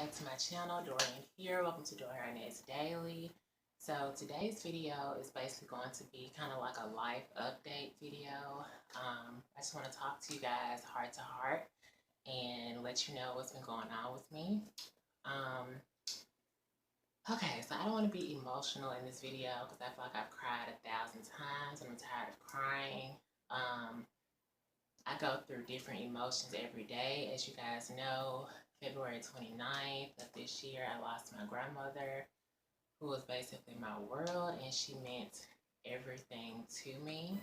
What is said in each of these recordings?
back to my channel. Dorian here. Welcome to DorianArnezDaily. So today's video is basically going to be kind of like a life update video. I just want to talk to you guys heart to heart and let you know what's been going on with me. Okay, so I don't want to be emotional in this video because I feel like I've cried 1,000 times and I'm tired of crying. I go through different emotions every day. As you guys know, February 29th of this year, I lost my grandmother, who was basically my world, and she meant everything to me.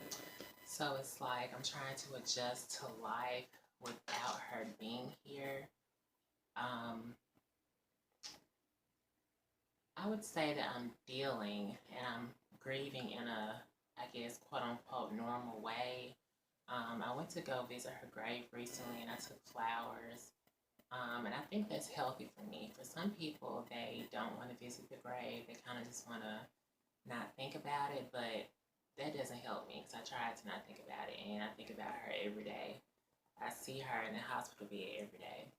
So it's like I'm trying to adjust to life without her being here. I would say that I'm dealing and I'm grieving in a, I guess, quote unquote, normal way. I went to go visit her grave recently and I took flowers. And I think that's healthy for me. For some people, they don't want to visit the grave. They kind of just want to not think about it, but that doesn't help me because I try to not think about it, and I think about her every day. I see her in the hospital bed every day.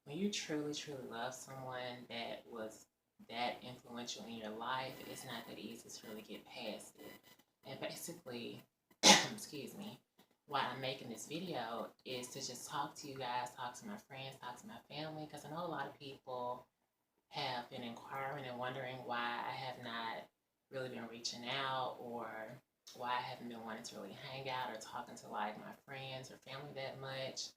When you truly, truly love someone that was that influential in your life, it's not that easy to really get past it. And basically, excuse me, why I'm making this video is to just talk to you guys, talk to my friends, talk to my family, because I know a lot of people have been inquiring and wondering why I have not really been reaching out, or why I haven't been wanting to really hang out or talking to like my friends or family that much.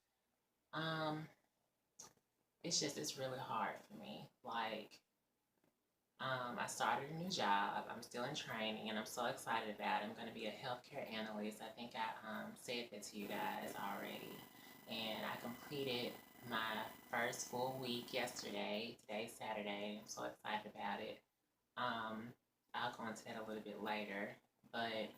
It's really hard for me. Like, I started a new job. I'm still in training, and I'm so excited about it. I'm going to be a healthcare analyst. I think I said that to you guys already. And I completed my first full week yesterday. Today's Saturday. I'm so excited about it. I'll go into that a little bit later. But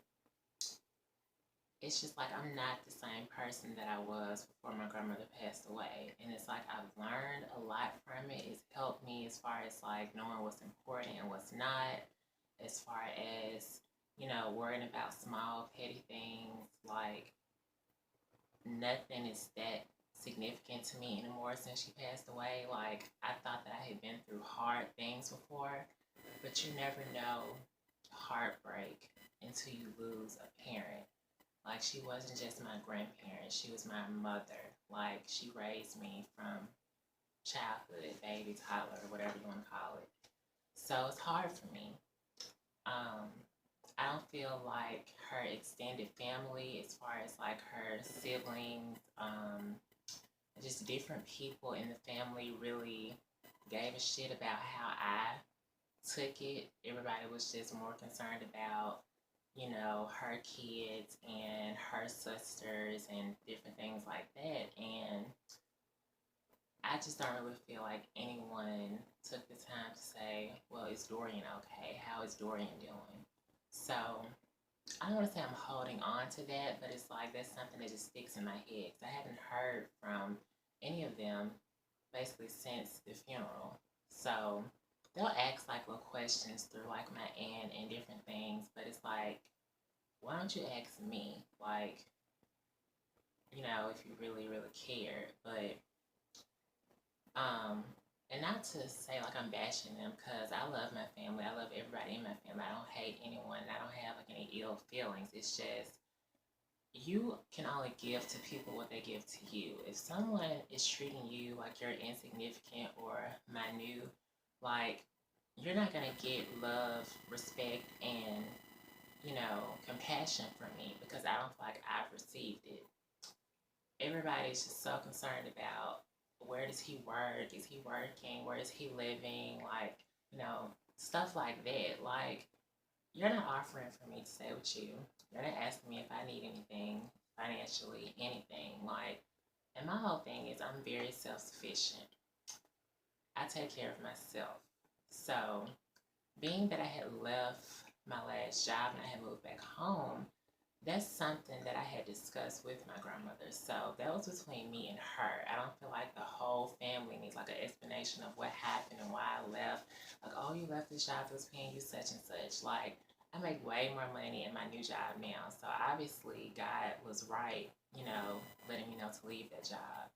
it's just like I'm not the same person that I was before my grandmother passed away. And it's like I've learned a lot from it. It's helped me as far as like knowing what's important and what's not, as far as, you know, worrying about small petty things. Like, nothing is that significant to me anymore since she passed away. Like, I thought that I had been through hard things before, but you never know heartbreak until you lose a parent. Like, she wasn't just my grandparent, she was my mother. Like, she raised me from childhood, baby, toddler, whatever you want to call it. So it's hard for me. I don't feel like her extended family, as far as like her siblings, just different people in the family, really gave a shit about how I took it. Everybody was just more concerned about, you know, her kids and her sisters and different things like that. And I just don't really feel like anyone took the time to say, well, is Dorian okay? How is Dorian doing? So I don't want to say I'm holding on to that, but it's like that's something that just sticks in my head. I haven't heard from any of them basically since the funeral. So they'll ask like little questions through like my aunt and different things, but it's like, why don't you ask me? Like, you know, if you really, really care. But and not to say like I'm bashing them, because I love my family. I love everybody in my family. I don't hate anyone. I don't have like any ill feelings. It's just, you can only give to people what they give to you. If someone is treating you like you're insignificant or minute, like, you're not going to get love, respect, and, you know, compassion from me, because I don't feel like I've received it. Everybody's just so concerned about, where does he work? Is he working? Where is he living? Like, you know, stuff like that. Like, you're not offering for me to stay with you. You're not asking me if I need anything financially, anything. Like, and my whole thing is I'm very self-sufficient. I take care of myself. So, being that I had left my last job and I had moved back home, that's something that I had discussed with my grandmother. So that was between me and her. I don't feel like the whole family needs like an explanation of what happened and why I left. Like, oh, you left this job that was paying you such and such. Like, I make way more money in my new job now. So obviously God was right, you know, letting me know to leave that job.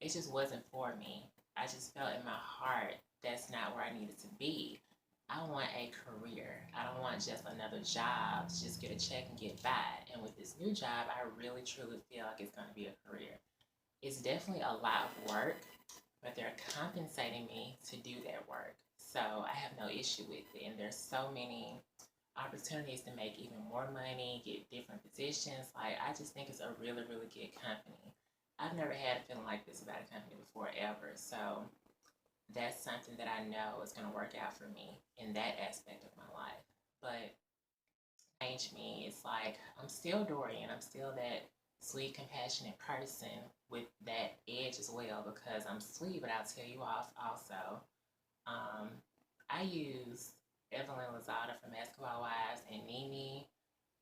it just wasn't for me. I just felt in my heart that's not where I needed to be. I want a career. I don't want just another job to just get a check and get by. And with this new job, I really truly feel like it's going to be a career. It's definitely a lot of work, but they're compensating me to do that work. So I have no issue with it. And there's so many opportunities to make even more money, get different positions. Like, I just think it's a really, really good company. I've never had a feeling like this about a company before ever. So that's something that I know is going to work out for me in that aspect of my life. But change me, it's like I'm still Dorian. I'm still that sweet, compassionate person with that edge as well because I'm sweet, but I'll tell you off also. Um, I use Evelyn Lozada from Basketball Wives and Nene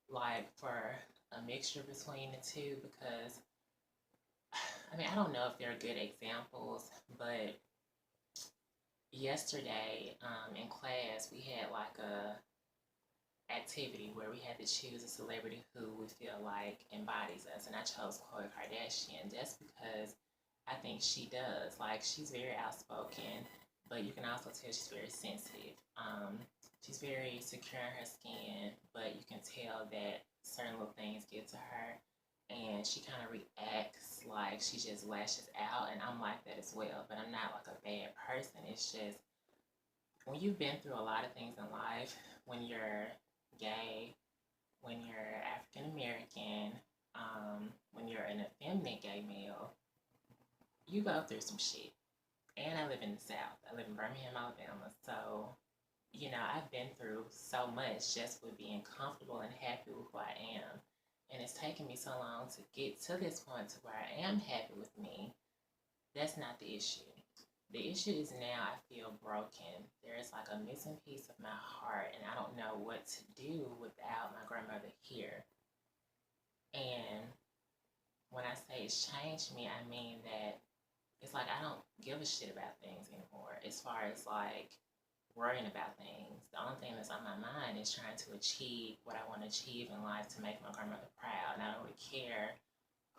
like for a mixture between the two because I mean I don't know if they're good examples, but yesterday in class we had like a activity where we had to choose a celebrity who we feel like embodies us, and I chose Khloe Kardashian just because I think she does. Like she's very outspoken, but you can also tell she's very sensitive. She's very secure in her skin, but you can tell that certain little things get to her, and she kind of reacts like she just lashes out, and I'm like that as well. But I'm not like a bad person. It's just when you've been through a lot of things in life, when you're gay, when you're African American, when you're an effeminate gay male, you go through some shit. And I live in the South. I live in Birmingham, Alabama. So, you know, I've been through so much just with being comfortable and happy with who I am. And it's taken me so long to get to this point to where I am happy with me. That's not the issue. The issue is now I feel broken. There is like a missing piece of my heart, and I don't know what to do without my grandmother here. And when I say it's changed me, I mean that it's like I don't give a shit about things anymore. As far as like worrying about things, the only thing that's on my mind is trying to achieve what I want to achieve in life to make my grandmother proud. And I don't really care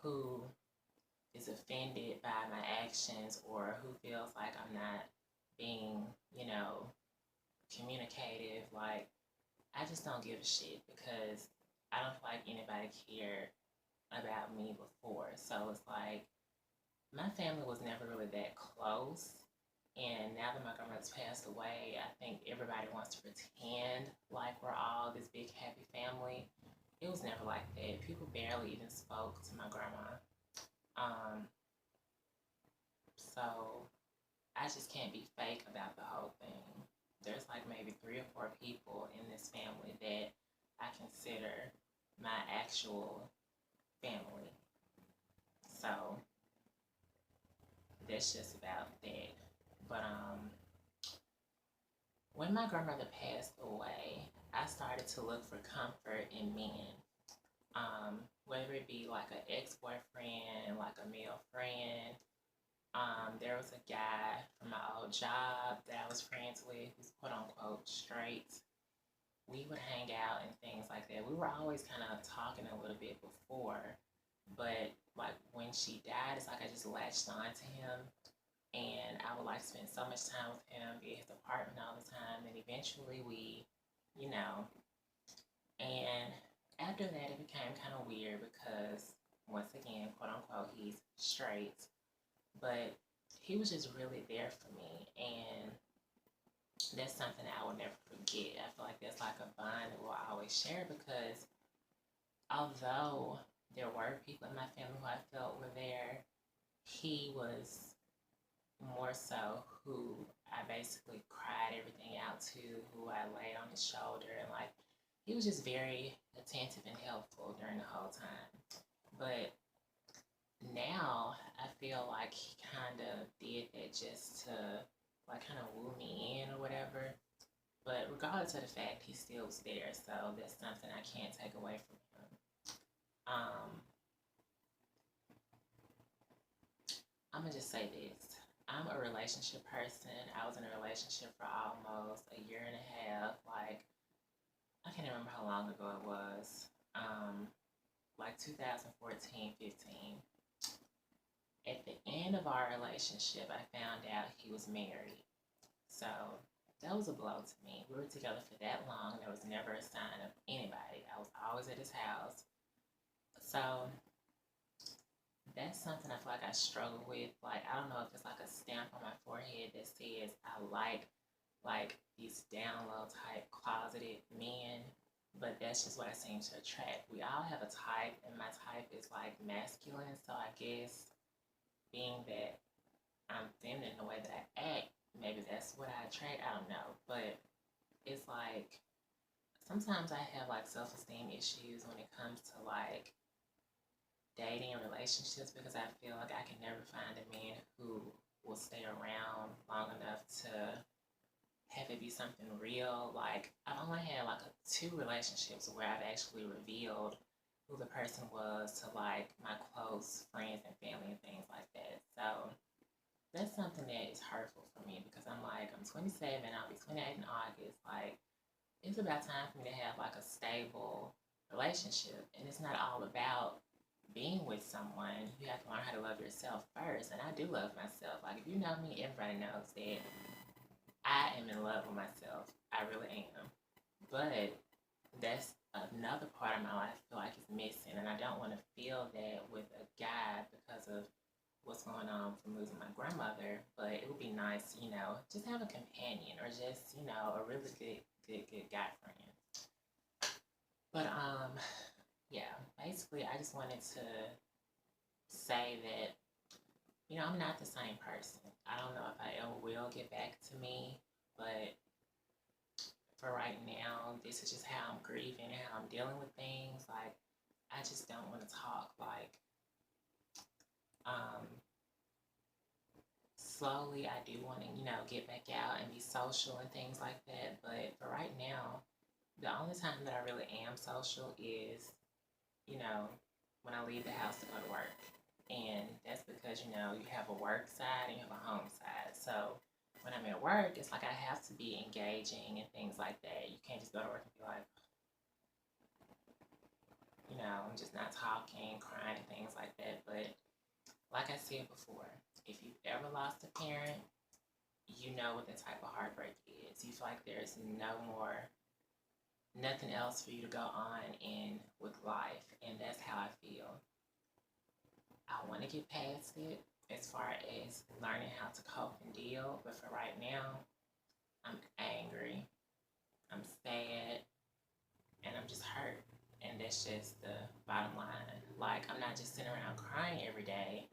who is offended by my actions or who feels like I'm not being, you know, communicative. Like, I just don't give a shit because I don't feel like anybody cared about me before. So it's like my family was never really that close. And now that my grandmother's passed away, I think everybody wants to pretend like we're all this big happy family. It was never like that. People barely even spoke to my grandma. Um, so I just can't be fake about the whole thing. There's like maybe 3 or 4 people in this family that I consider my actual family. So that's just about that. But when my grandmother passed away, I started to look for comfort in men. Whether it be like an ex-boyfriend, like a male friend. There was a guy from my old job that I was friends with who's quote unquote straight. We would hang out and things like that. We were always kind of talking a little bit before, but like when she died, it's like I just latched on to him, and I would like spend so much time with him, be at his apartment all the time, and eventually we, you know, and after that it became kind of weird because once again, quote unquote, he's straight, but he was just really there for me, and that's something I will never forget. I feel like that's like a bond that we'll always share because although there were people in my family who I felt were there, he was more so who I basically cried everything out to, who I laid on his shoulder, and like he was just very attentive and helpful during the whole time. But now I feel like he kind of did that just to like kind of woo me in or whatever. But regardless of the fact, he still was there, so that's something I can't take away from him. Um, I'm gonna just say this. I'm a relationship person. I was in a relationship for almost a year and a half. Like, I can't remember how long ago it was. Like 2014, 15. At the end of our relationship, I found out he was married. So that was a blow to me. We were together for that long. There was never a sign of anybody. I was always at his house. So that's something I feel like I struggle with. Like, I don't know if it's like a stamp on my forehead that says I like these down low type closeted men, but that's just what I seem to attract. We all have a type, and my type is like masculine, so I guess being that I'm feminine in the way that I act, maybe that's what I attract. I don't know, but it's like sometimes I have like self esteem issues when it comes to like dating and relationships because I feel like I can never find a man who will stay around long enough to have it be something real. Like, I've only had like two relationships where I've actually revealed who the person was to like my close friends and family and things like that. So that's something that is hurtful for me because I'm like, I'm 27, I'll be 28 in August. Like, it's about time for me to have like a stable relationship. And it's not all about being with someone. You have to learn how to love yourself first. And I do love myself. Like, if you know me, everybody knows that I am in love with myself. I really am. But that's another part of my life I feel like is missing. And I don't want to feel that with a guy because of what's going on from losing my grandmother. But it would be nice, just have a companion or just, a really good guy friend. But yeah, basically I just wanted to say that, I'm not the same person. I don't know if I ever will get back to me, but for right now, this is just how I'm grieving and how I'm dealing with things. Like, I just don't want to talk. Like, slowly I do want to, get back out and be social and things like that. But for right now, the only time that I really am social is, when I leave the house to go to work. And that's because, you have a work side and you have a home side. So when I'm at work, it's like I have to be engaging and things like that. You can't just go to work and be like, I'm just not talking, crying, and things like that. But like I said before, if you've ever lost a parent, you know what the type of heartbreak is. You feel like there's nothing else for you to go on in with life. And that's how I feel. I want to get past it as far as learning how to cope and deal. But for right now, I'm angry, I'm sad, and I'm just hurt. And that's just the bottom line. Like, I'm not just sitting around crying every day,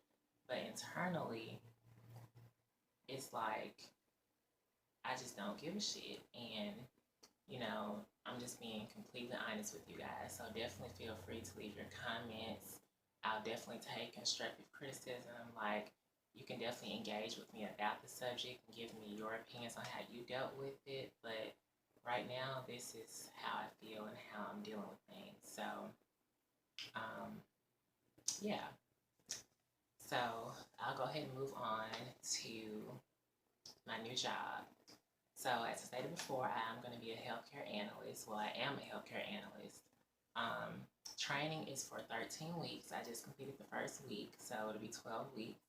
but internally, it's like I just don't give a shit. And, I'm just being completely honest with you guys. So definitely feel free to leave your comments. I'll definitely take constructive criticism. Like, you can definitely engage with me about the subject and give me your opinions on how you dealt with it. But right now, this is how I feel and how I'm dealing with things. So, yeah. So, I'll go ahead and move on to my new job. So, as I stated before, I'm going to be a healthcare analyst. Well, I am a healthcare analyst. Training is for 13 weeks. I just completed the first week, so it'll be 12 weeks.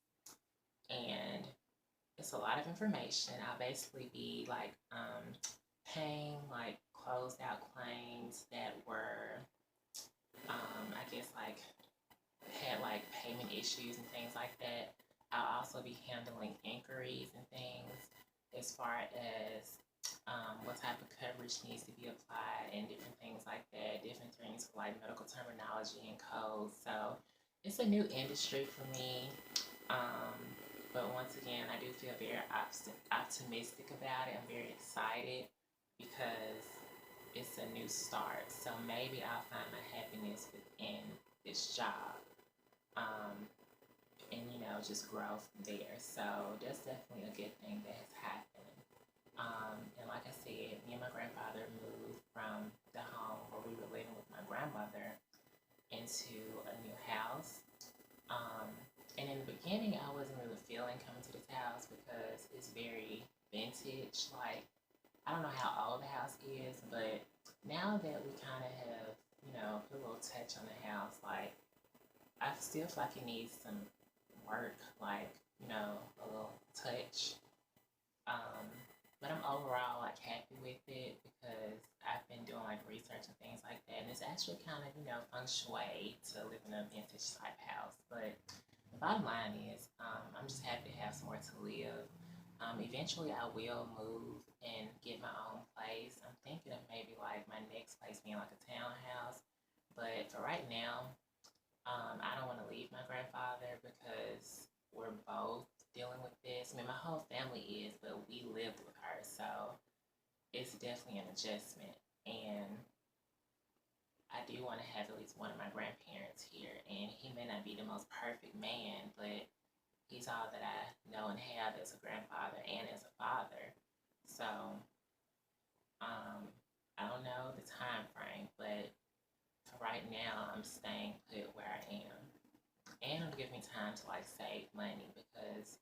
And it's a lot of information. I'll basically be like paying like closed out claims that were, I guess, like had like payment issues and things like that. I'll also be handling inquiries and things as far as what type of coverage needs to be applied and different things like that, different things for like medical terminology and codes. So it's a new industry for me. But once again, I do feel very optimistic about it. I'm very excited because it's a new start. So maybe I'll find my happiness within this job. And just grow from there. So that's definitely a good thing that has happened. And like I said, me and my grandfather moved from the home where we were living with my grandmother into a new house. And in the beginning, I wasn't really feeling coming to this house because it's very vintage. Like, I don't know how old the house is, but now that we kind of have, put a little touch on the house, like, I still feel like it needs some work, like, you know, a little touch. Um, but I'm overall like happy with it because I've been doing like research and things like that, and it's actually kind of, you know, feng shui to live in a vintage type house. But the bottom line is, I'm just happy to have somewhere to live. Eventually, I will move and get my own place. I'm thinking of maybe like my next place being like a townhouse. But for right now, I don't want to leave my grandfather because we're both dealing with this. I mean, my whole family is, but we lived with her, so it's definitely an adjustment. And I do want to have at least one of my grandparents here, and he may not be the most perfect man, but he's all that I know and have as a grandfather and as a father. So, I don't know the time frame, but for right now, I'm staying put where I am. And it'll give me time to like save money because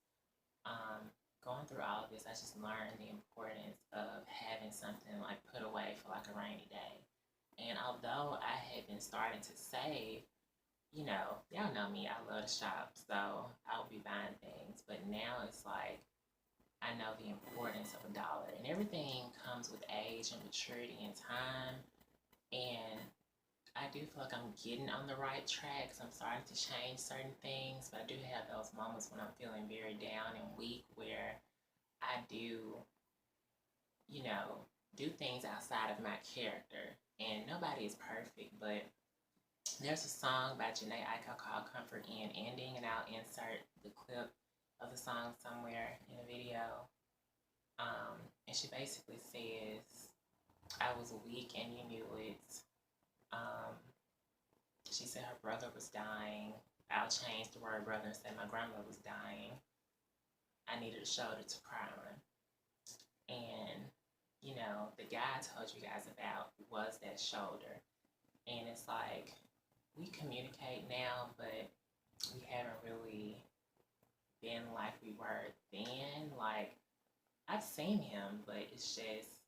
going through all of this, I just learned the importance of having something like put away for like a rainy day. And although I had been starting to save, you know, y'all know me, I love to shop, so I'll be buying things. But now it's like I know the importance of a dollar, and everything comes with age and maturity and time. And I do feel like I'm getting on the right track. So I'm starting to change certain things, but I do have those moments when I'm feeling very down and weak where I do, you know, do things outside of my character. And nobody is perfect, but there's a song by Janae Aiko called Comfort in Ending, and I'll insert the clip of the song somewhere in the video. And she basically says, I was weak and you knew it. Um, She said her brother was dying. I'll change the word brother and say my grandmother was dying. I needed a shoulder to cry on. And, you know, the guy I told you guys about was that shoulder. And it's like, we communicate now, but we haven't really been like we were then. Like, I've seen him, but it's just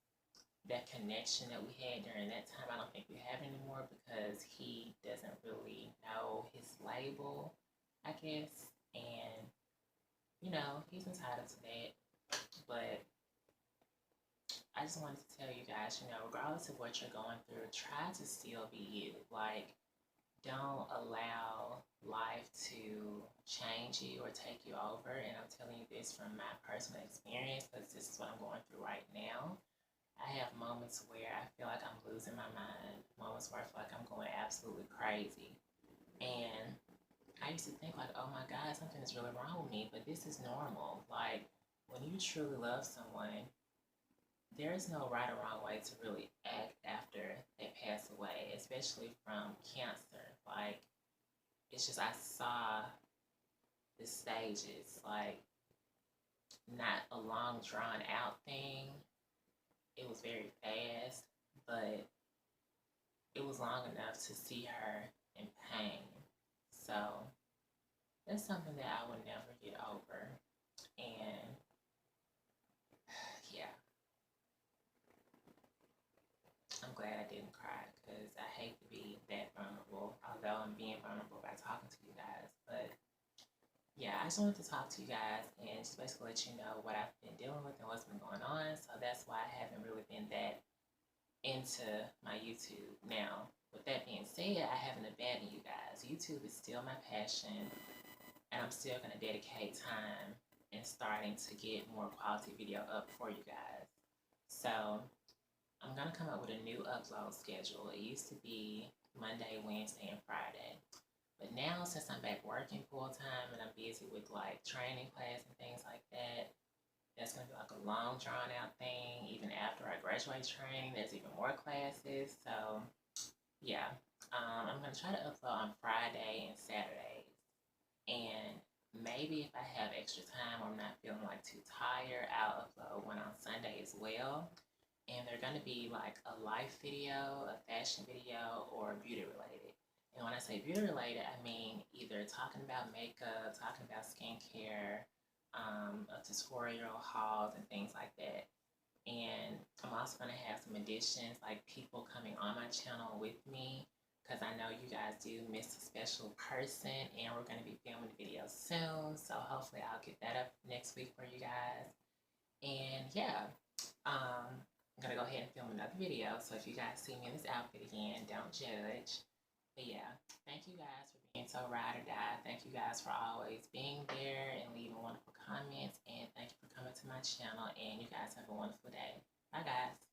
that connection that we had during that time, I don't think we have anymore because he doesn't really know his label, I guess. And, you know, he's entitled to that. But I just wanted to tell you guys, you know, regardless of what you're going through, try to still be you. Like, don't allow life to change you or take you over. And I'm telling you this from my personal experience because this is what I'm going through right now. I have moments where I feel like I'm losing my mind, moments where I feel like I'm going absolutely crazy. And I used to think like, oh my God, something is really wrong with me, but this is normal. Like, when you truly love someone, there is no right or wrong way to really act after they pass away, especially from cancer. Like, it's just, I saw the stages, like, not a long drawn out thing. It was very fast, but it was long enough to see her in pain. So that's something that I would never get over. And yeah, I'm glad I didn't cry because I hate to be that vulnerable, although I'm being vulnerable by talking to you guys. But yeah, I just wanted to talk to you guys and just basically let you know what I've been dealing with and what's been going on. So that's why I haven't really been that into my YouTube. Now, with that being said, I haven't abandoned you guys. YouTube is still my passion, and I'm still going to dedicate time and starting to get more quality video up for you guys. So I'm going to come up with a new upload schedule. It used to be Monday, Wednesday, and Friday. But now, since I'm back working full time and I'm busy with like training class and things like that, that's going to be like a long drawn out thing. Even after I graduate training, there's even more classes. So yeah, I'm going to try to upload on Friday and Saturdays. And maybe if I have extra time or I'm not feeling like too tired, I'll upload one on Sunday as well. And they're going to be like a life video, a fashion video, or beauty related. And when I say beauty related, I mean either talking about makeup, talking about skincare, a tutorial, hauls, and things like that. And I'm also going to have some additions, like people coming on my channel with me because I know you guys do miss a special person, and we're going to be filming the video soon. So hopefully I'll get that up next week for you guys. And yeah, I'm going to go ahead and film another video. So if you guys see me in this outfit again, don't judge. But yeah, thank you guys for being so ride or die. Thank you guys for always being there and leaving wonderful comments. And thank you for coming to my channel. And you guys have a wonderful day. Bye, guys.